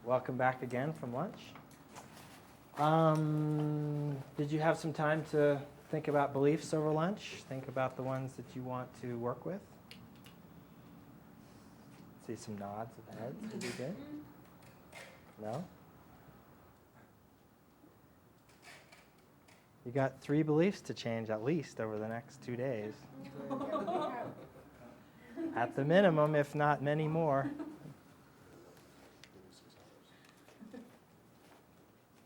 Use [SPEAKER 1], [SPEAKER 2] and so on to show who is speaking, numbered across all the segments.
[SPEAKER 1] Welcome back again from lunch. Did you have some time to think about beliefs over lunch? Think about the ones that you want to work with? See some nods of heads. Would be good. No? You got 3 beliefs to change at least over the next 2 days. At the minimum, if not many more.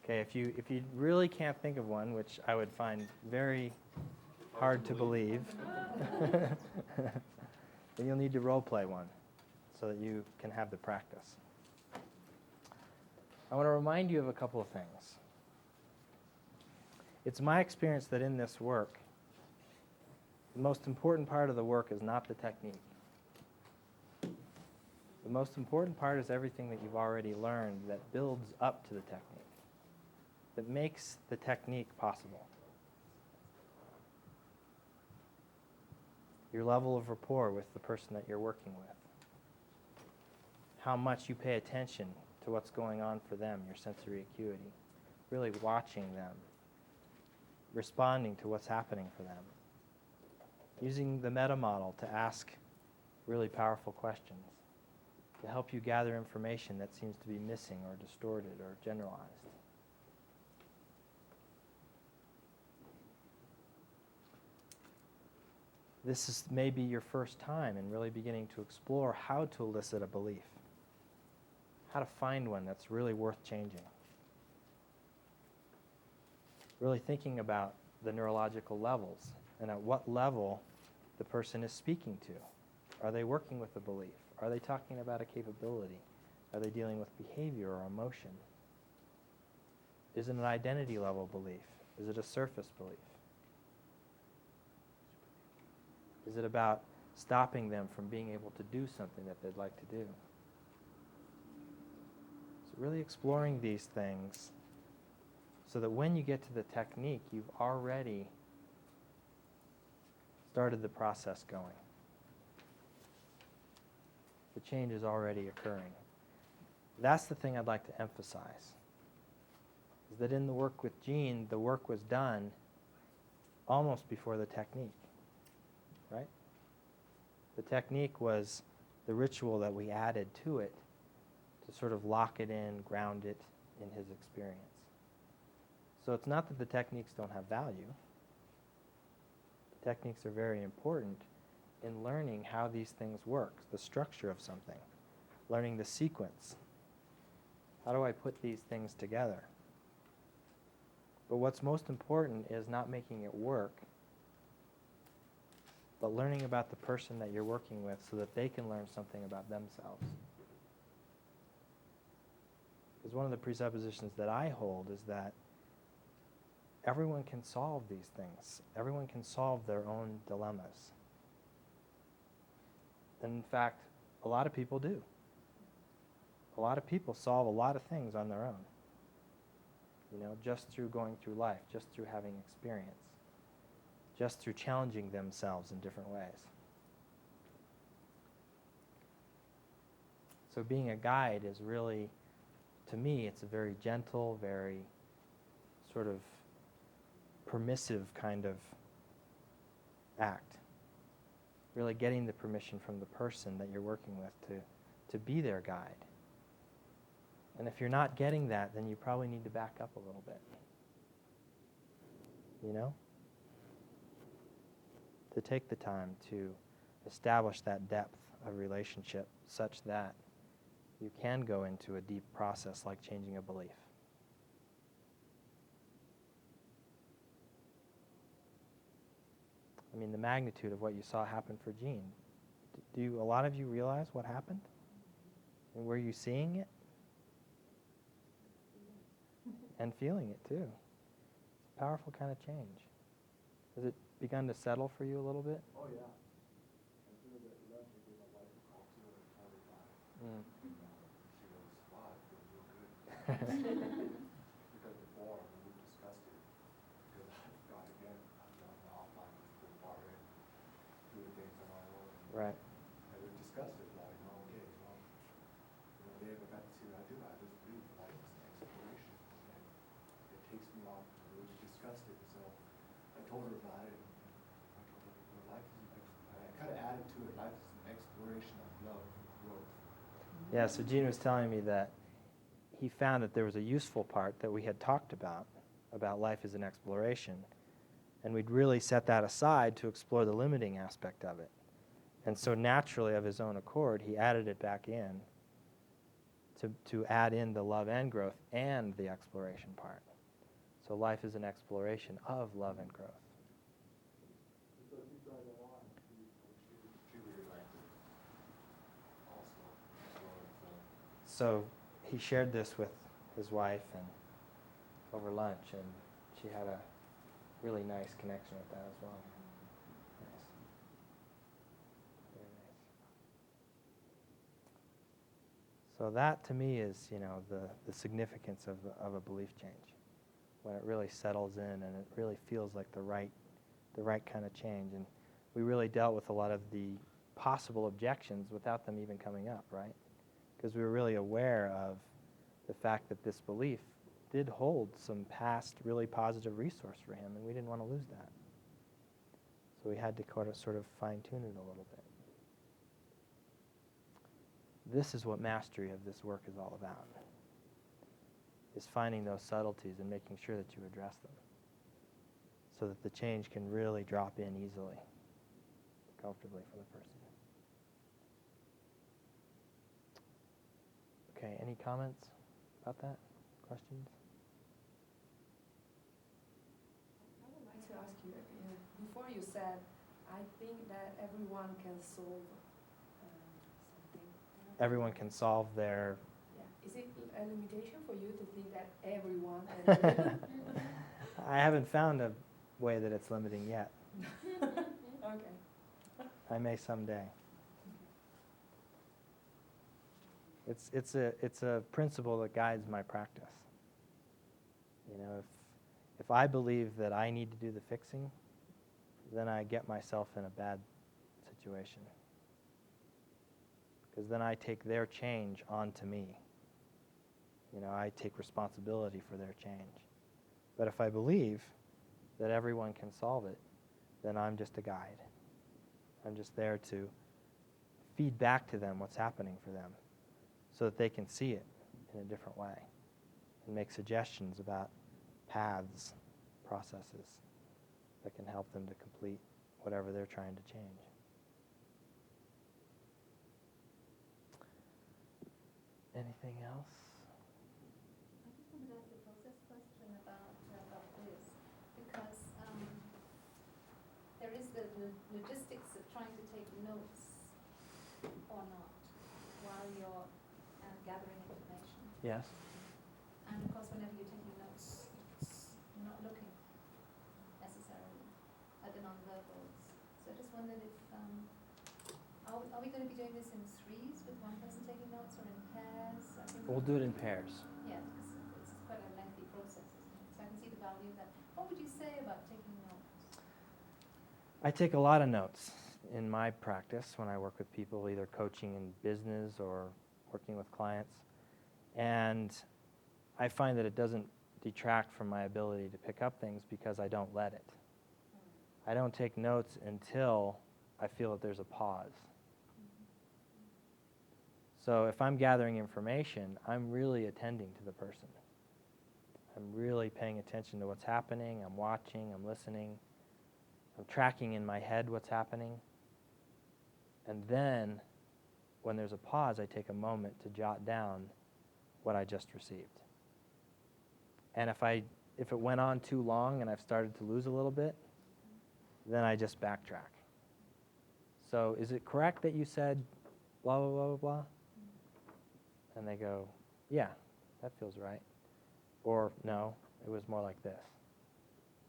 [SPEAKER 1] Okay, if you really can't think of one, which I would find very hard to believe, then you'll need to role play one so that you can have the practice. I want to remind you of a couple of things. It's my experience that in this work, the most important part of the work is not the technique. The most important part is everything that you've already learned that builds up to the technique, that makes the technique possible. Your level of rapport with the person that you're working with. How much you pay attention to what's going on for them, your sensory acuity. Really watching them. Responding to what's happening for them. Using the meta model to ask really powerful questions. To help you gather information that seems to be missing or distorted or generalized. This is maybe your first time in really beginning to explore how to elicit a belief. How to find one that's really worth changing. Really thinking about the neurological levels and at what level the person is speaking to. Are they working with a belief? Are they talking about a capability? Are they dealing with behavior or emotion? Is it an identity level belief? Is it a surface belief? Is it about stopping them from being able to do something that they'd like to do? So really exploring these things so that when you get to the technique, you've already started the process going. The change is already occurring. That's the thing I'd like to emphasize, is that in the work with Jean, the work was done almost before the technique, right? The technique was the ritual that we added to it to sort of lock it in, ground it in his experience. So it's not that the techniques don't have value. The techniques are very important in learning how these things work, the structure of something, learning the sequence. How do I put these things together? But what's most important is not making it work, but learning about the person that you're working with so that they can learn something about themselves. Because one of the presuppositions that I hold is that everyone can solve these things. Everyone can solve their own dilemmas. And in fact, a lot of people do. A lot of people solve a lot of things on their own. You know, just through going through life, just through having experience, just through challenging themselves in different ways. So being a guide is really, to me, it's a very gentle, very sort of permissive kind of act. Really getting the permission from the person that you're working with to be their guide. And if you're not getting that, then you probably need to back up a little bit. You know? To take the time to establish that depth of relationship such that you can go into a deep process like changing a belief. I mean, the magnitude of what you saw happen for Jean. Do a lot of you realize what happened? And were you seeing it? And feeling it too. It's a powerful kind of change. Has it begun to settle for you a little bit?
[SPEAKER 2] Oh yeah. I feel that eventually gave my wife a call too all the time. She goes, wow, it feels real good. Because before when we discussed it, because I've gone again, I've gone offline too far in, doing things on my own.
[SPEAKER 1] Right.
[SPEAKER 2] And we discussed it like, okay, well, Dave, I got to see what I do. I just do discussed it, so I told her about it, and I told her, well, life is I kind of added to it, life is an exploration of love and growth.
[SPEAKER 1] Yeah, so Gene was telling me that he found that there was a useful part that we had talked about life as an exploration, and we'd really set that aside to explore the limiting aspect of it. And so naturally, of his own accord, he added it back in to add in the love and growth and the exploration part. So life is an exploration of love and growth.
[SPEAKER 2] So if you try that on, she really liked it also.
[SPEAKER 1] So he shared this with his wife and over lunch, and she had a really nice connection with that as well. Nice. Very nice. So that to me is, the significance of a belief change, when it really settles in and it really feels like the right kind of change. And we really dealt with a lot of the possible objections without them even coming up, right? Because we were really aware of the fact that this belief did hold some past really positive resource for him, and we didn't want to lose that. So we had to sort of fine-tune it a little bit. This is what mastery of this work is all about, is finding those subtleties and making sure that you address them so that the change can really drop in easily, comfortably for the person. Okay, any comments about that? Questions?
[SPEAKER 3] I would like to ask you, before you said, I think that everyone can solve something.
[SPEAKER 1] Everyone can solve their...
[SPEAKER 3] Yeah. Is it a limitation for you to think that everyone can do it?
[SPEAKER 1] I haven't found a way that it's limiting yet.
[SPEAKER 3] Okay.
[SPEAKER 1] I may someday. It's a principle that guides my practice. If I believe that I need to do the fixing, then I get myself in a bad situation. Because then I take their change onto me. I take responsibility for their change. But if I believe that everyone can solve it, then I'm just a guide. I'm just there to feed back to them what's happening for them so that they can see it in a different way and make suggestions about paths, processes that can help them to complete whatever they're trying to change. Anything else?
[SPEAKER 4] I just wanted to ask a process question about this, because there is the logistics of trying to take notes or not while you're gathering information.
[SPEAKER 1] Yes.
[SPEAKER 4] And of course, whenever you're taking notes, you're not looking necessarily at the non-verbals. So I just wondered if, are we going to be doing this in threes with one person taking notes, or in pairs? I think
[SPEAKER 1] We'll do it in pairs.
[SPEAKER 4] Yeah, because it's quite a lengthy process, isn't it? So I can see the value of that. What would you say about taking notes?
[SPEAKER 1] I take a lot of notes in my practice when I work with people, either coaching in business or working with clients. And I find that it doesn't detract from my ability to pick up things because I don't let it. I don't take notes until I feel that there's a pause. So if I'm gathering information, I'm really attending to the person. I'm really paying attention to what's happening. I'm watching, I'm listening. I'm tracking in my head what's happening. And then, when there's a pause, I take a moment to jot down what I just received. And if it went on too long and I've started to lose a little bit, then I just backtrack. So, is it correct that you said blah, blah, blah, blah, blah? And they go, yeah, that feels right. Or, no, it was more like this.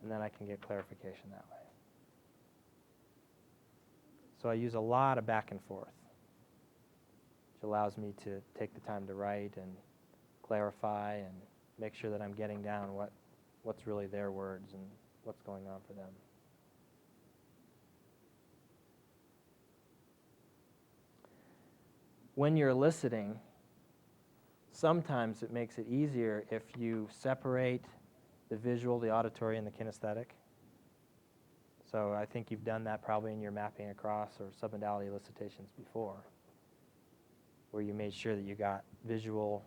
[SPEAKER 1] And then I can get clarification that way. So I use a lot of back and forth, which allows me to take the time to write and clarify and make sure that I'm getting down what's really their words and what's going on for them. When you're eliciting, sometimes it makes it easier if you separate the visual, the auditory, and the kinesthetic. So I think you've done that probably in your mapping across or submodality elicitations before, where you made sure that you got visual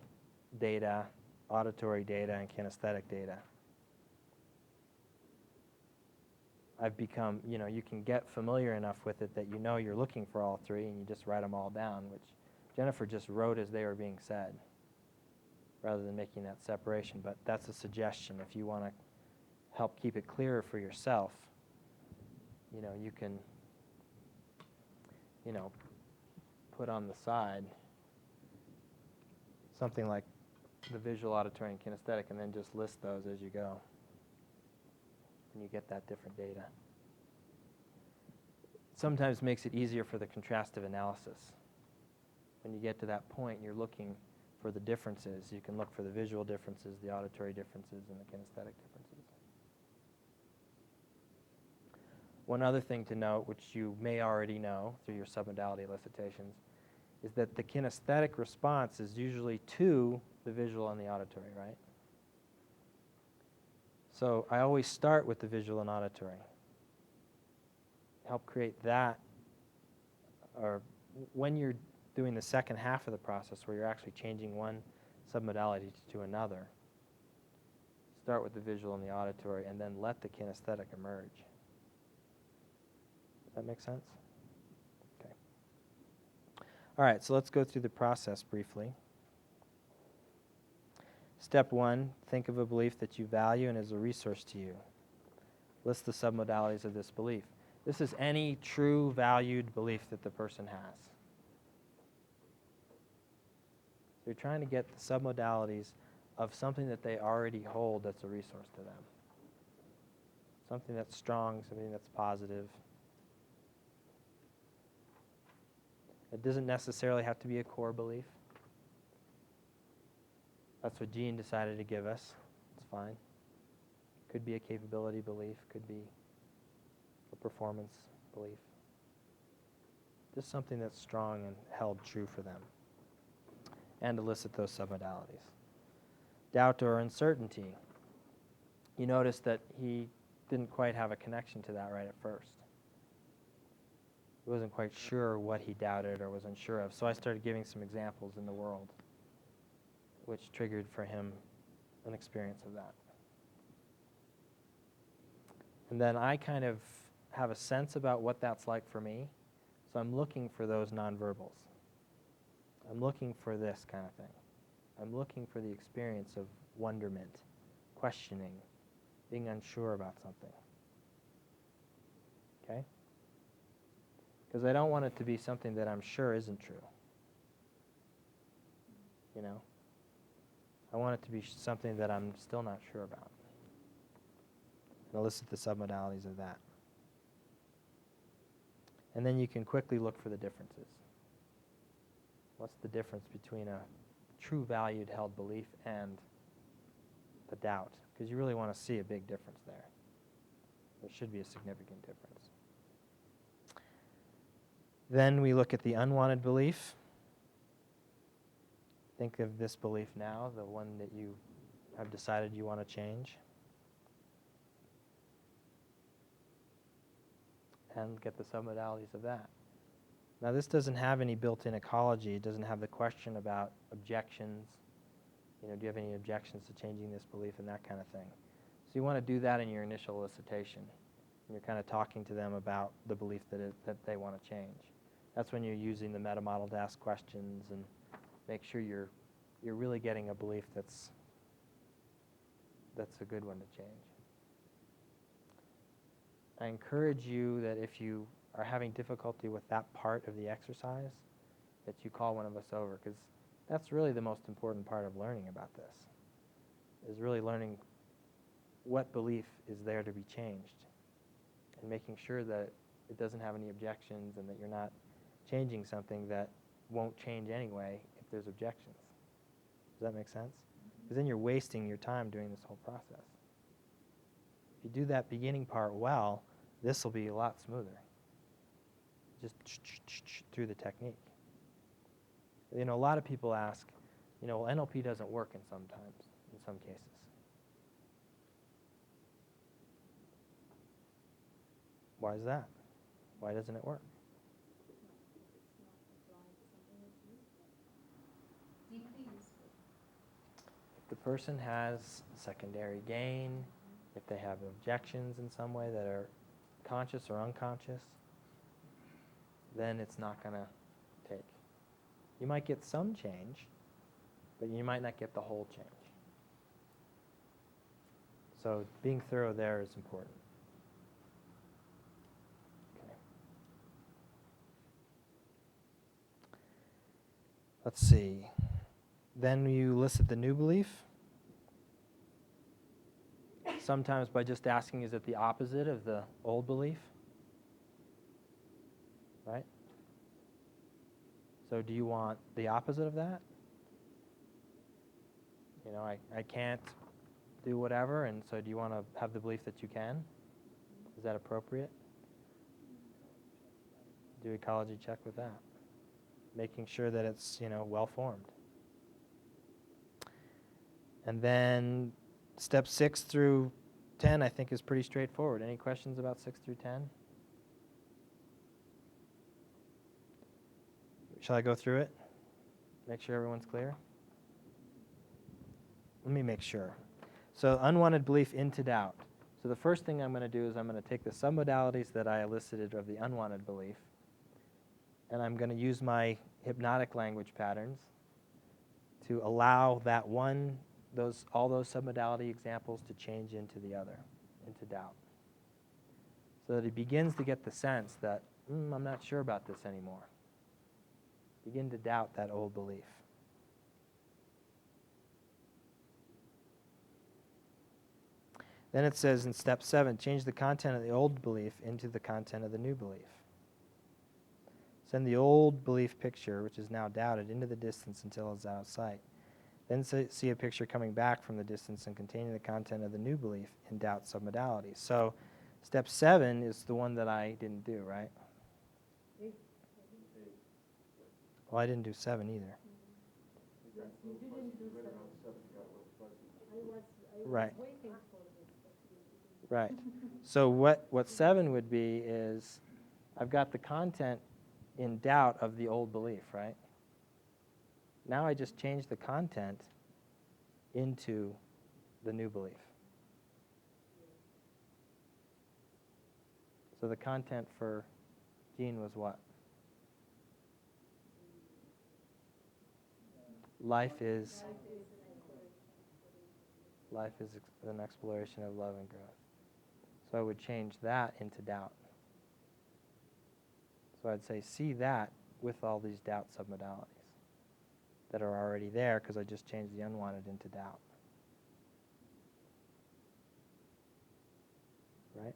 [SPEAKER 1] data, auditory data, and kinesthetic data. I've become, you can get familiar enough with it that you know you're looking for all three, and you just write them all down, which Jennifer just wrote as they were being said, rather than making that separation. But that's a suggestion. If you want to help keep it clearer for yourself, you can, put on the side something like the visual, auditory, and kinesthetic, and then just list those as you go. And you get that different data. Sometimes makes it easier for the contrastive analysis. When you get to that point, you're looking for the differences. You can look for the visual differences, the auditory differences, and the kinesthetic differences. One other thing to note, which you may already know through your submodality elicitations, is that the kinesthetic response is usually to the visual and the auditory, right? So I always start with the visual and auditory. Help create that, or when you're doing the second half of the process where you're actually changing one submodality to another, start with the visual and the auditory and then let the kinesthetic emerge. Does that make sense? Okay. All right, so let's go through the process briefly. Step 1, think of a belief that you value and is a resource to you. List the submodalities of this belief. This is any true valued belief that the person has. So you're trying to get the submodalities of something that they already hold that's a resource to them. Something that's strong, something that's positive. It doesn't necessarily have to be a core belief. That's what Gene decided to give us. It's fine. Could be a capability belief, could be a performance belief. Just something that's strong and held true for them. And elicit those submodalities. Doubt or uncertainty. You notice that he didn't quite have a connection to that right at first. He wasn't quite sure what he doubted or was unsure of. So I started giving some examples in the world, which triggered for him an experience of that. And then I kind of have a sense about what that's like for me, so I'm looking for those nonverbals. I'm looking for this kind of thing. I'm looking for the experience of wonderment, questioning, being unsure about something. Okay? Because I don't want it to be something that I'm sure isn't true. I want it to be something that I'm still not sure about. And elicit the submodalities of that. And then you can quickly look for the differences. What's the difference between a true valued held belief and the doubt? Because you really want to see a big difference there. There should be a significant difference. Then we look at the unwanted belief. Think of this belief now, the one that you have decided you want to change. And get the submodalities of that. Now this doesn't have any built-in ecology. It doesn't have the question about objections. Do you have any objections to changing this belief and that kind of thing. So you want to do that in your initial elicitation. And you're kind of talking to them about the belief that they want to change. That's when you're using the meta model to ask questions and make sure you're really getting a belief that's a good one to change. I encourage you that if you are having difficulty with that part of the exercise, that you call one of us over, because that's really the most important part of learning about this, is really learning what belief is there to be changed and making sure that it doesn't have any objections and that you're not changing something that won't change anyway if there's objections. Does that make sense? Because then you're wasting your time doing this whole process. If you do that beginning part well, this will be a lot smoother. Just through the technique. A lot of people ask, well, NLP doesn't work in some cases. Why is that? Why doesn't it work?
[SPEAKER 4] Deeply useful.
[SPEAKER 1] If the person has secondary gain, if they have objections in some way that are conscious or unconscious, then it's not going to take. You might get some change, but you might not get the whole change. So being thorough there is important. Okay. Let's see. Then you elicit the new belief. Sometimes by just asking, is it the opposite of the old belief? Right? So do you want the opposite of that? You know, I can't do whatever, and so do you want to have the belief that you can? Is that appropriate? Do ecology check with that. Making sure that it's, well formed. And then step 6 through 10, I think, is pretty straightforward. Any questions about 6 through 10? Shall I go through it? Make sure everyone's clear? Let me make sure. So unwanted belief into doubt. So the first thing I'm going to do is I'm going to take the submodalities that I elicited of the unwanted belief, and I'm going to use my hypnotic language patterns to allow that all those submodality examples to change into the other, into doubt. So that he begins to get the sense that, I'm not sure about this anymore. Begin to doubt that old belief. Then it says in step 7, change the content of the old belief into the content of the new belief. Send the old belief picture, which is now doubted, into the distance until it's out of sight. Then see a picture coming back from the distance and containing the content of the new belief in doubt submodalities. So step 7 is the one that I didn't do, right? Well, I didn't do 7 either. Right. Right. So what 7 would be is I've got the content in doubt of the old belief, right? Now I just change the content into the new belief. So the content for Jean was what? Life is an exploration of love and growth. So I would change that into doubt. So I'd say, see that with all these doubt submodalities that are already there because I just changed the unwanted into doubt. Right?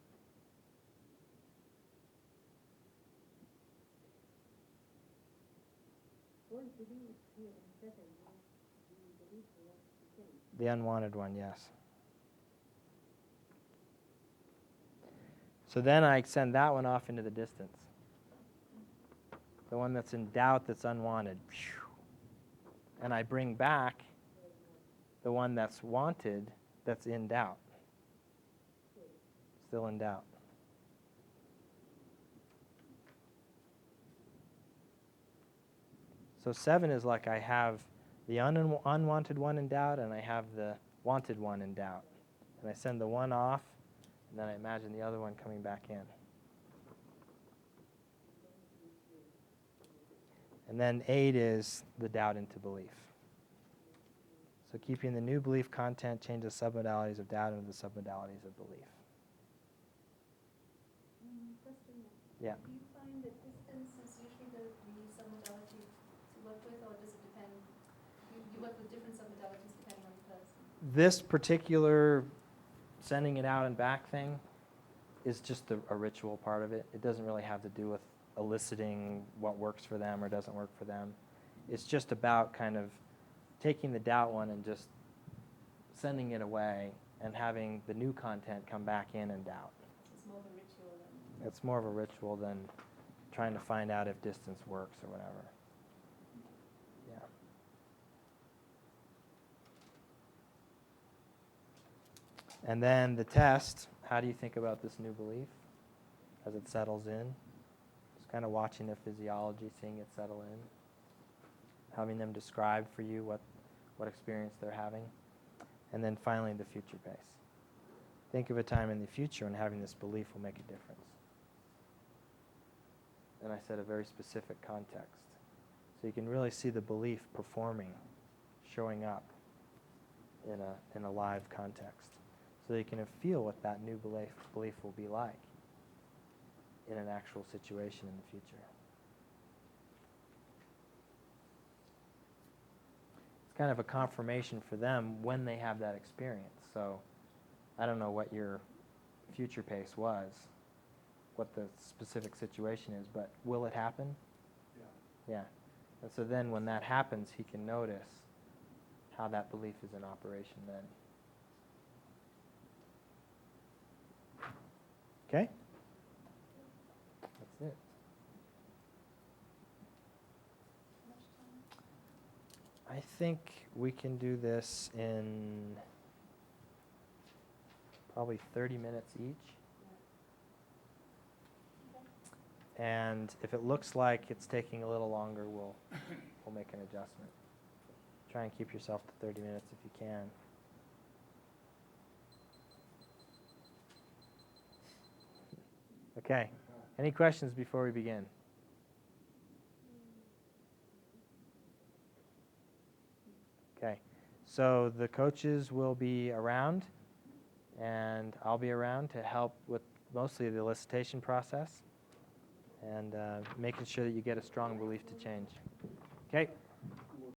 [SPEAKER 1] The unwanted one, yes. So then I send that one off into the distance. The one that's in doubt that's unwanted. And I bring back the one that's wanted that's in doubt. Still in doubt. So 7 is like I have the unwanted one in doubt and I have the wanted one in doubt. And I send the one off and then I imagine the other one coming back in. And then 8 is the doubt into belief. So keeping the new belief content, change the submodalities of doubt into the submodalities of belief.
[SPEAKER 4] Question.
[SPEAKER 1] Yeah.
[SPEAKER 4] Do you find that distance is usually the submodality to work with, or does it depend? You work with different submodalities depending on the person?
[SPEAKER 1] This particular sending it out and back thing is just a ritual part of it. It doesn't really have to do with eliciting what works for them or doesn't work for them. It's just about kind of taking the doubt one and just sending it away and having the new content come back in and doubt.
[SPEAKER 4] It's more of a ritual than...
[SPEAKER 1] It's more of a ritual than trying to find out if distance works or whatever. Yeah. And then the test, how do you think about this new belief? as it settles in. Just kind of watching their physiology, seeing it settle in. Having them describe for you what experience they're having. And then finally, the future pace. Think of a time in the future when having this belief will make a difference. And I said a very specific context. So you can really see the belief performing, showing up in a live context. So you can feel what that new belief will be like in an actual situation in the future. It's kind of a confirmation for them when they have that experience. So I don't know what your future pace was, what the specific situation is, but will it happen?
[SPEAKER 2] Yeah.
[SPEAKER 1] Yeah. And so then when that happens, he can notice how that belief is in operation then. Okay? That's it.
[SPEAKER 4] How much time?
[SPEAKER 1] I think we can do this in probably 30 minutes each.
[SPEAKER 4] Okay.
[SPEAKER 1] And if it looks like it's taking a little longer, we'll make an adjustment. Try and keep yourself to 30 minutes if you can. Okay. Any questions before we begin? Okay. So the coaches will be around, and I'll be around to help with mostly the elicitation process and making sure that you get a strong belief to change. Okay?